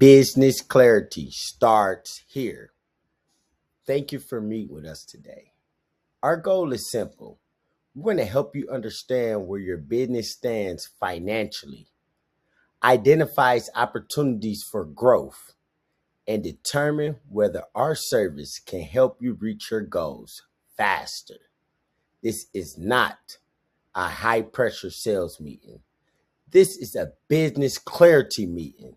Business clarity starts here. Thank you for meeting with us today. Our goal is simple. We want to help you understand where your business stands financially, identifies opportunities for growth, and determine whether our service can help you reach your goals faster. This is not a high pressure sales meeting. This is a business clarity meeting.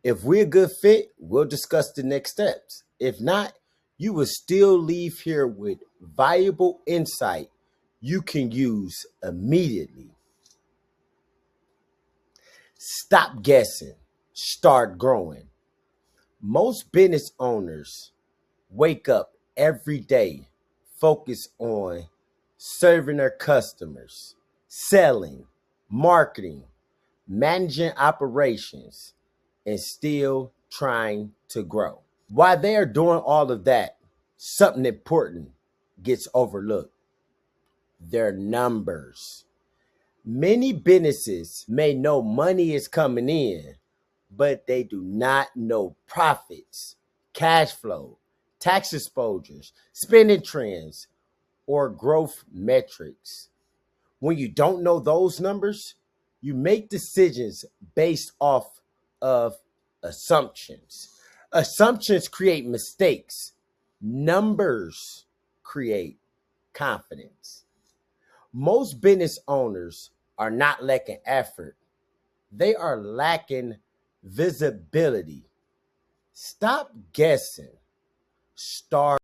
If we're a good fit, we'll discuss the next steps. If not, you will still leave here with valuable insight you can use immediately. Stop guessing, start growing. Most business owners wake up every day focused on serving their customers, selling, marketing, managing operations, and still trying to grow. While they are doing all of that, something important gets overlooked: their numbers. Many businesses may know money is coming in, but they do not know profits, cash flow, tax exposures, spending trends, or growth metrics. When you don't know those numbers, you make decisions based off of assumptions. Assumptions create mistakes. Numbers create confidence. Most business owners are not lacking effort, they are lacking visibility. Stop guessing, start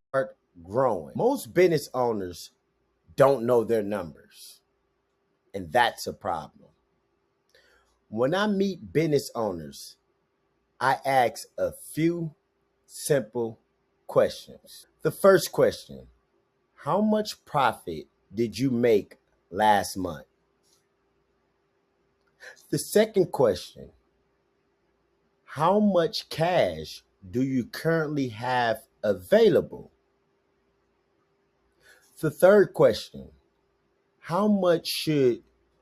growing. Most business owners don't know their numbers, and that's a problem. When I meet business owners, I ask a few simple questions. The first question: how much profit did you make last month? The second question: how much cash do you currently have available? The third question: how much should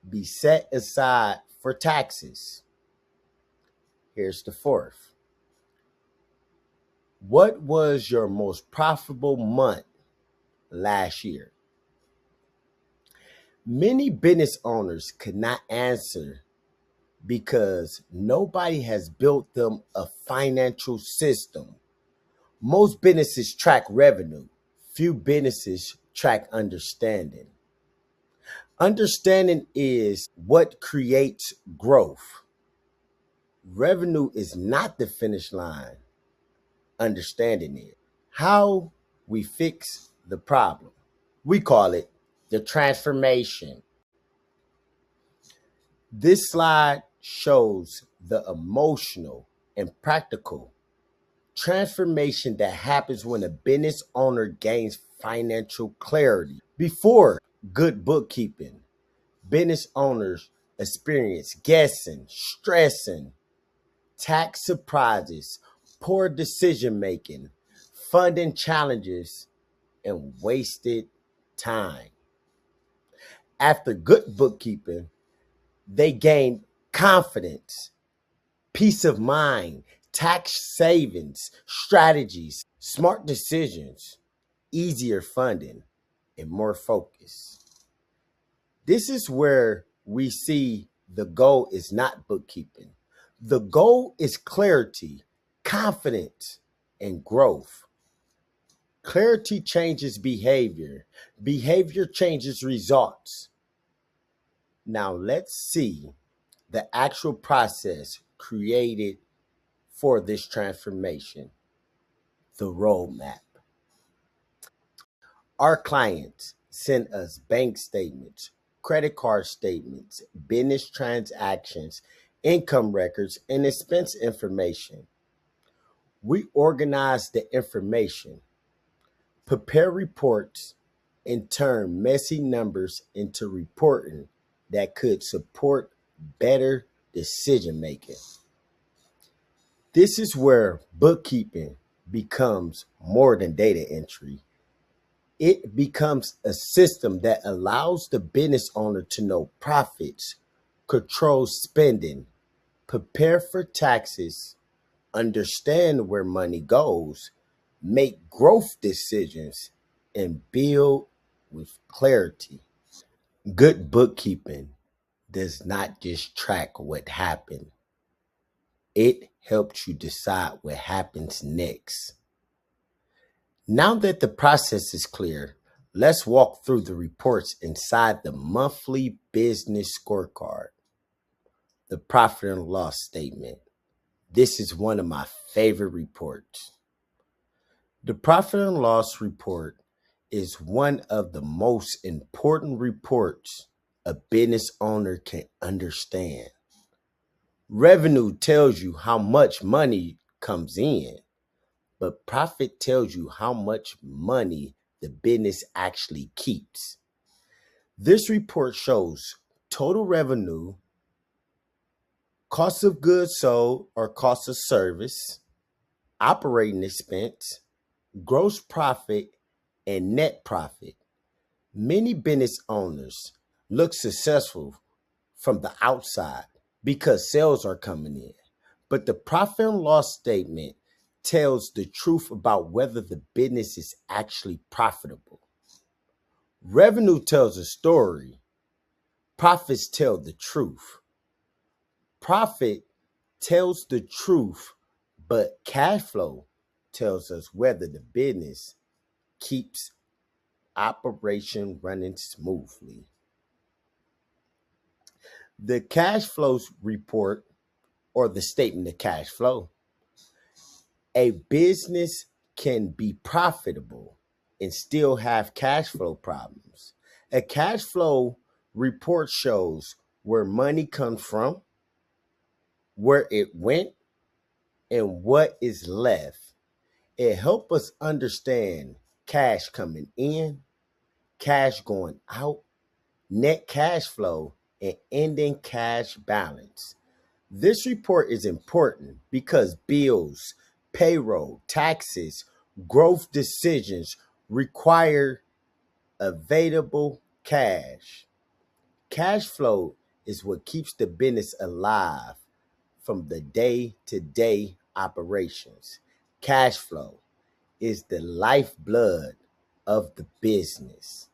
be set aside for taxes? Here's the fourth: what was your most profitable month last year? Many business owners could not answer because nobody has built them a financial system. Most businesses track revenue, few businesses track understanding. Understanding is what creates growth. Revenue is not the finish line, understanding it. How we fix the problem. We call it the transformation. This slide shows the emotional and practical transformation that happens when a business owner gains financial clarity. Before good bookkeeping, business owners experience guessing, stressing, tax surprises, poor decision making, funding challenges, and wasted time. After good bookkeeping, they gain confidence, peace of mind, tax savings, strategies, smart decisions, easier funding, and more focus. This is where we see the goal is not bookkeeping. The goal is clarity, confidence, and growth. Clarity changes behavior. Behavior changes results. Now let's see the actual process created for this transformation, the roadmap. Our clients send us bank statements, credit card statements, business transactions, income records, and expense information. We organize the information, prepare reports, and turn messy numbers into reporting that could support better decision making. This is where bookkeeping becomes more than data entry. It becomes a system that allows the business owner to know profits, control spending, prepare for taxes, understand where money goes, make growth decisions, and build with clarity. Good bookkeeping does not just track what happened, it helps you decide what happens next. Now that the process is clear, let's walk through the reports inside the monthly business scorecard, the profit and loss statement. This is one of my favorite reports. The profit and loss report is one of the most important reports a business owner can understand. Revenue tells you how much money comes in, but profit tells you how much money the business actually keeps. This report shows total revenue, cost of goods sold or cost of service, operating expense, gross profit, and net profit. Many business owners look successful from the outside because sales are coming in. But the profit and loss statement tells the truth about whether the business is actually profitable. Revenue tells a story, profits tell the truth. Profit tells the truth, but cash flow tells us whether the business keeps operation running smoothly. The cash flows report or the statement of cash flow. A business can be profitable and still have cash flow problems. A cash flow report shows where money comes from, where it went, and what is left. It helps us understand cash coming in, cash going out, net cash flow, and ending cash balance. This report is important because bills, payroll, taxes, growth decisions require available cash. Cash flow is what keeps the business alive from the day to day operations. Cash flow is the lifeblood of the business.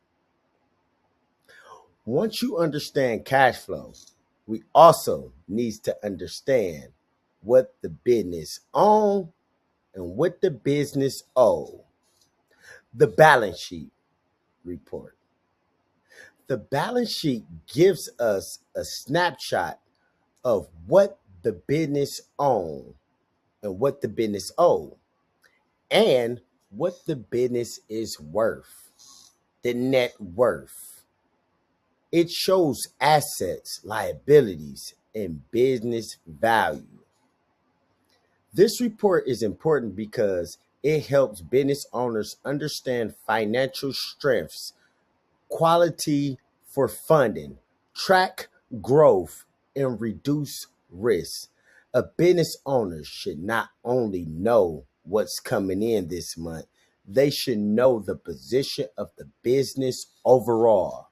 Once you understand cash flow, we also need to understand what the business own and what the business owe. The balance sheet report. The balance sheet gives us a snapshot of what the business own and what the business owe and what the business is worth, the net worth. It shows assets, liabilities, and business value. This report is important because it helps business owners understand financial strengths, quality for funding, track growth, and reduce risk. A business owner should not only know what's coming in this month, they should know the position of the business overall.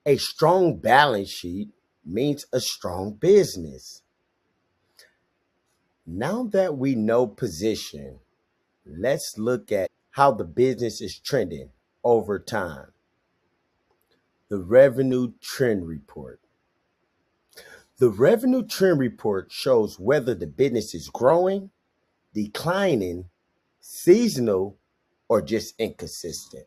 A strong balance sheet means a strong business. Now that we know position, let's look at how the business is trending over time. The revenue trend report. The revenue trend report shows whether the business is growing, declining, seasonal, or just inconsistent.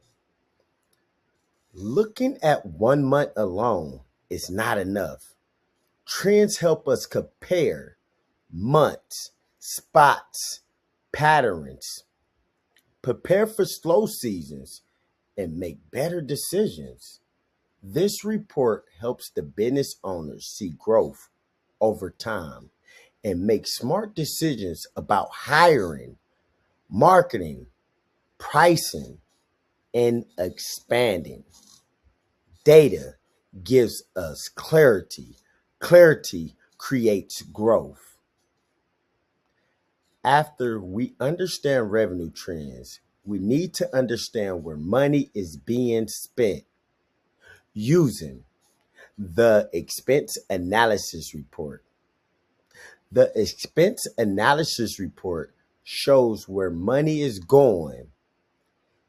Looking at 1 month alone is not enough. Trends help us compare months, spots, patterns, prepare for slow seasons, and make better decisions. This report helps the business owners see growth over time and make smart decisions about hiring, marketing, pricing, and expanding. Data gives us clarity. Clarity creates growth. After we understand revenue trends, we need to understand where money is being spent using the expense analysis report. The expense analysis report shows where money is going.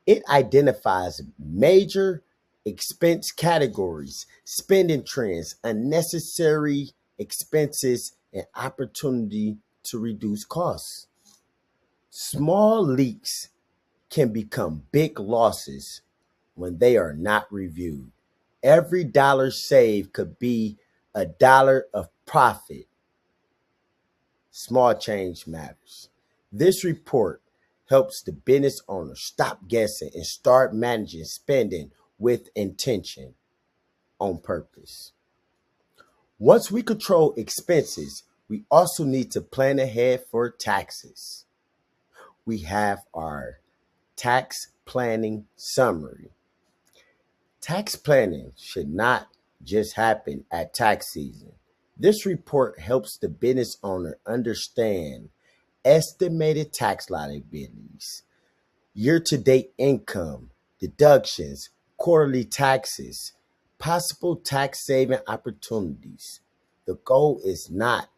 It identifies major expense categories, spending trends, unnecessary expenses, and opportunity to reduce costs. Small leaks can become big losses when they are not reviewed. Every dollar saved could be a dollar of profit. Small change matters. This report helps the business owner stop guessing and start managing spending with intention on purpose. Once we control expenses, we also need to plan ahead for taxes. We have our tax planning summary. Tax planning should not just happen at tax season. This report helps the business owner understand estimated tax liabilities, year to date income, deductions, quarterly taxes, possible tax saving opportunities. The goal is not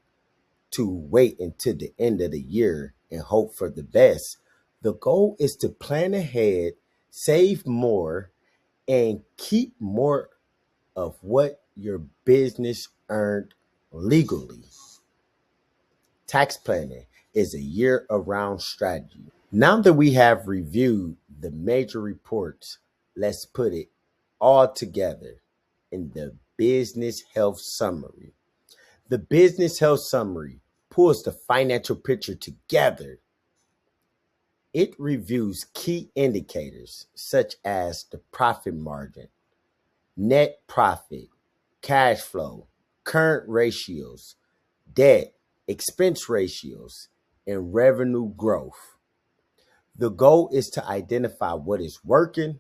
to wait until the end of the year and hope for the best. The goal is to plan ahead, save more, and keep more of what your business earned legally. Tax planning is a year around strategy. Now that we have reviewed the major reports, let's put it all together in the business health summary. The business health summary pulls the financial picture together. It reviews key indicators such as the profit margin, net profit, cash flow, current ratios, debt, expense ratios, and revenue growth. The goal is to identify what is working,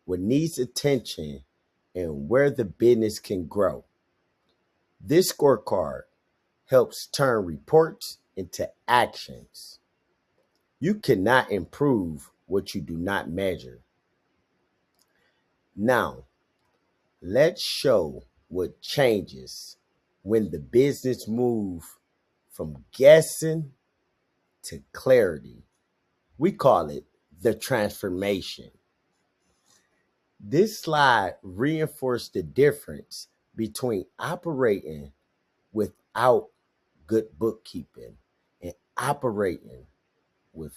what needs attention, and where the business can grow. This scorecard helps turn reports into actions. You cannot improve what you do not measure. Now, let's show what changes when the business moves from guessing to clarity. We call it the transformation. This slide reinforced the difference between operating without good bookkeeping and operating with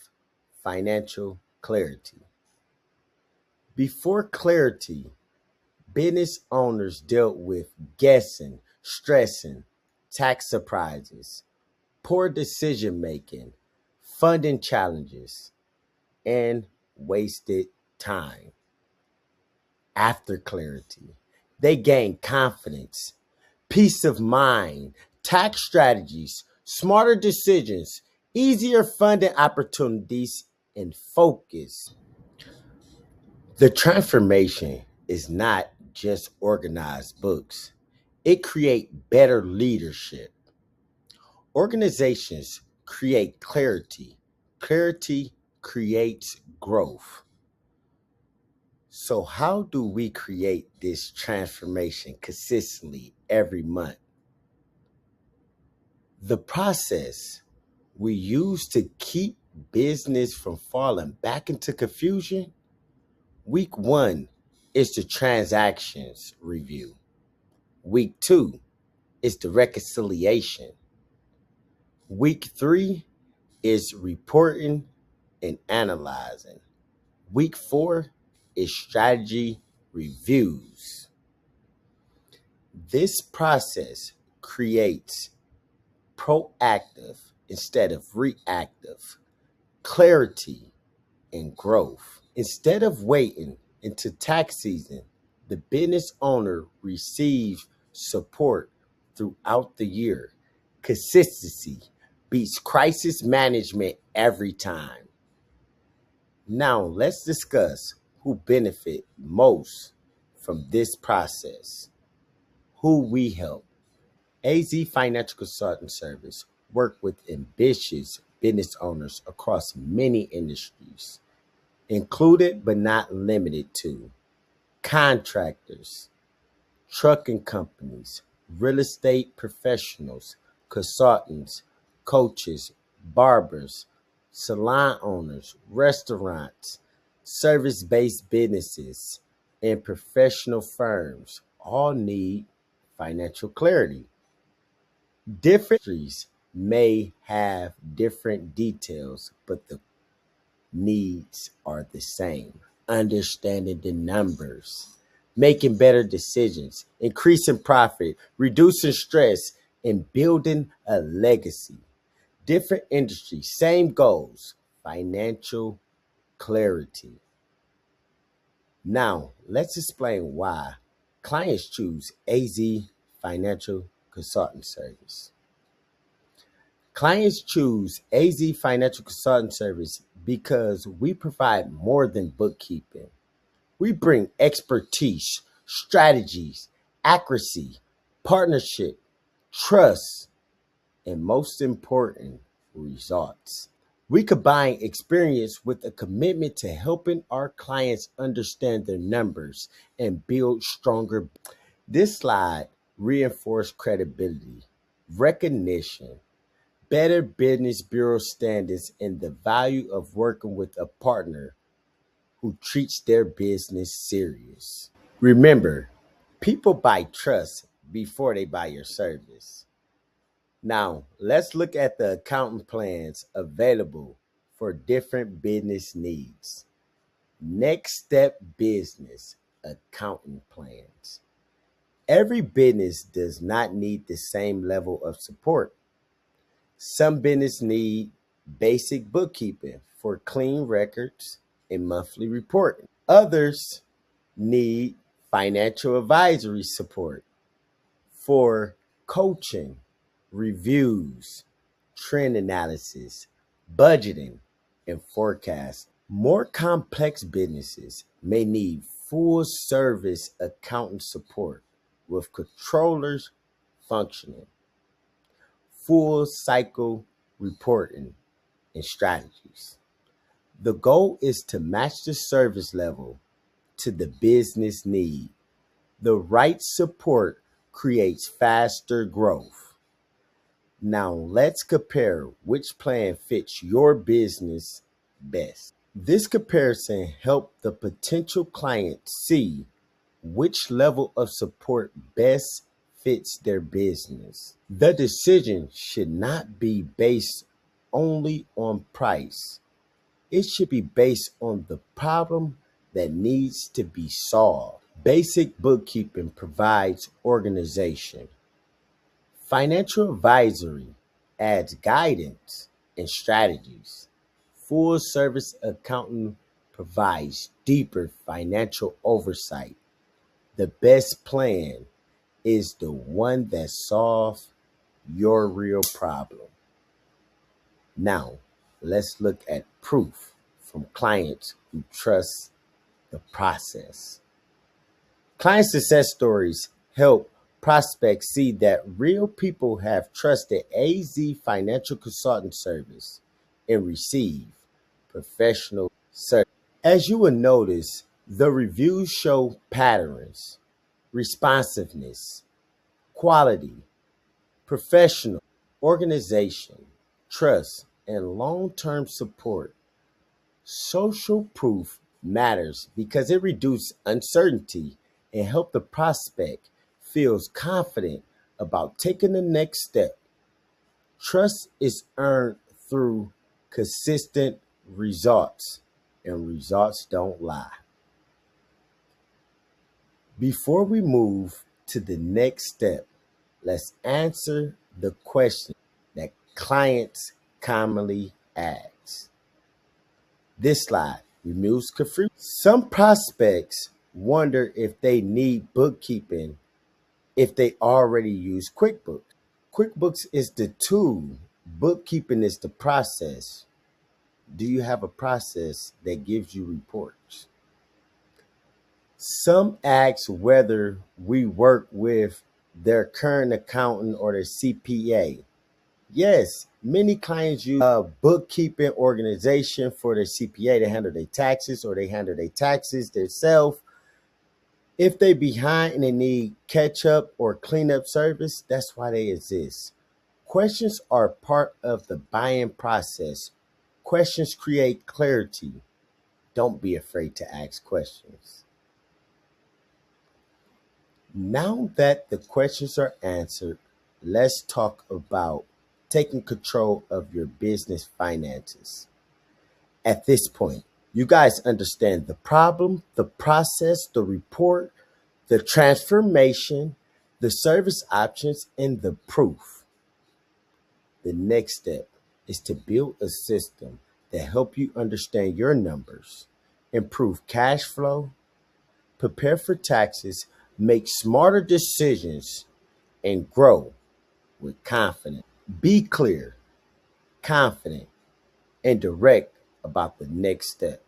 financial clarity. Before clarity, business owners dealt with guessing, stressing, tax surprises, poor decision making, funding challenges, and wasted time. After clarity, they gain confidence, peace of mind, tax strategies, smarter decisions, easier funding opportunities, and focus. The transformation is not just organized books. It creates better leadership. Organizations create clarity. Clarity creates growth. So, how do we create this transformation consistently every month? The process we use to keep business from falling back into confusion. Week one is the transactions review. Week two is the reconciliation. Week three is reporting and analyzing. Week four is strategy reviews. This process creates proactive instead of reactive clarity and growth. Instead of waiting into tax season, the business owner receives support throughout the year. Consistency beats crisis management every time. Now, let's discuss who benefit most from this process. Who we help. AZ Financial Consulting Service work with ambitious business owners across many industries, included but not limited to contractors, trucking companies, real estate professionals, consultants, coaches, barbers, salon owners, restaurants, service based businesses, and professional firms all need financial clarity. Different industries may have different details, but the needs are the same. Understanding the numbers, making better decisions, increasing profit, reducing stress, and building a legacy. Different industries, same goals, financial clarity. Now, let's explain why clients choose AZ Financial Consulting Service. Clients choose AZ Financial Consulting Service because we provide more than bookkeeping. We bring expertise, strategies, accuracy, partnership, trust, and most important, results. We combine experience with a commitment to helping our clients understand their numbers and build stronger. This slide reinforces credibility, recognition, better business bureau standards, and the value of working with a partner who treats their business serious. Remember, people buy trust before they buy your service. Now, let's look at the accounting plans available for different business needs. Next Step Business Accounting Plans. Every business does not need the same level of support. Some business need basic bookkeeping for clean records and monthly reporting. Others need financial advisory support for coaching, reviews, trend analysis, budgeting, and forecast. More complex businesses may need full service accountant support with controllers functioning, full cycle reporting, and strategies. The goal is to match the service level to the business need. The right support creates faster growth. Now let's compare which plan fits your business best. This comparison helps the potential client see which level of support best fits their business. The decision should not be based only on price. It should be based on the problem that needs to be solved. Basic bookkeeping provides organization. Financial advisory adds guidance and strategies. Full service accounting provides deeper financial oversight. The best plan is the one that solves your real problem. Now, let's look at proof from clients who trust the process. Client success stories help prospects see that real people have trusted AZ Financial Consulting Service and receive professional service. As you will notice, the reviews show patterns, responsiveness, quality, professional, organization, trust, and long term support. Social proof matters because it reduces uncertainty and help the prospect feels confident about taking the next step. Trust is earned through consistent results, and results don't lie. Before we move to the next step, let's answer the question that clients commonly ask. This slide removes confusion. Some prospects wonder if they need bookkeeping if they already use QuickBooks. QuickBooks is the tool, bookkeeping is the process. Do you have a process that gives you reports? Some ask whether we work with their current accountant or their CPA. Yes, many clients use a bookkeeping organization for their CPA to handle their taxes, or they handle their taxes themselves. If they behind and they need catch up or cleanup service, that's why they exist. Questions are part of the buying process. Questions create clarity. Don't be afraid to ask questions. Now that the questions are answered, let's talk about taking control of your business finances. At this point, you guys understand the problem, the process, the report, the transformation, the service options, and the proof. The next step is to build a system that help you understand your numbers, improve cash flow, prepare for taxes, make smarter decisions, and grow with confidence. Be clear, confident, and direct about the next step.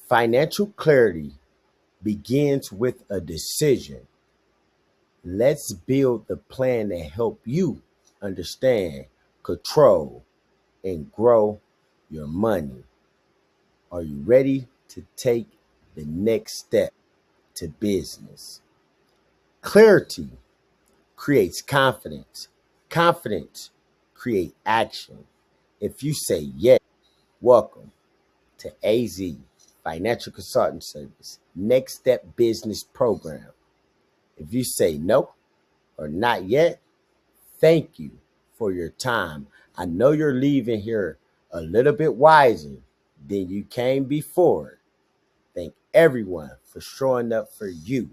Financial clarity begins with a decision. Let's build the plan that help you understand, control, and grow your money. Are you ready to take the next step to business? Clarity creates confidence. Confidence create action. If you say yes, welcome to AZ Financial Consulting Service Next Step Business Program. If you say no or not yet, thank you for your time. I know you're leaving here a little bit wiser than you came before. Thank everyone for showing up for you.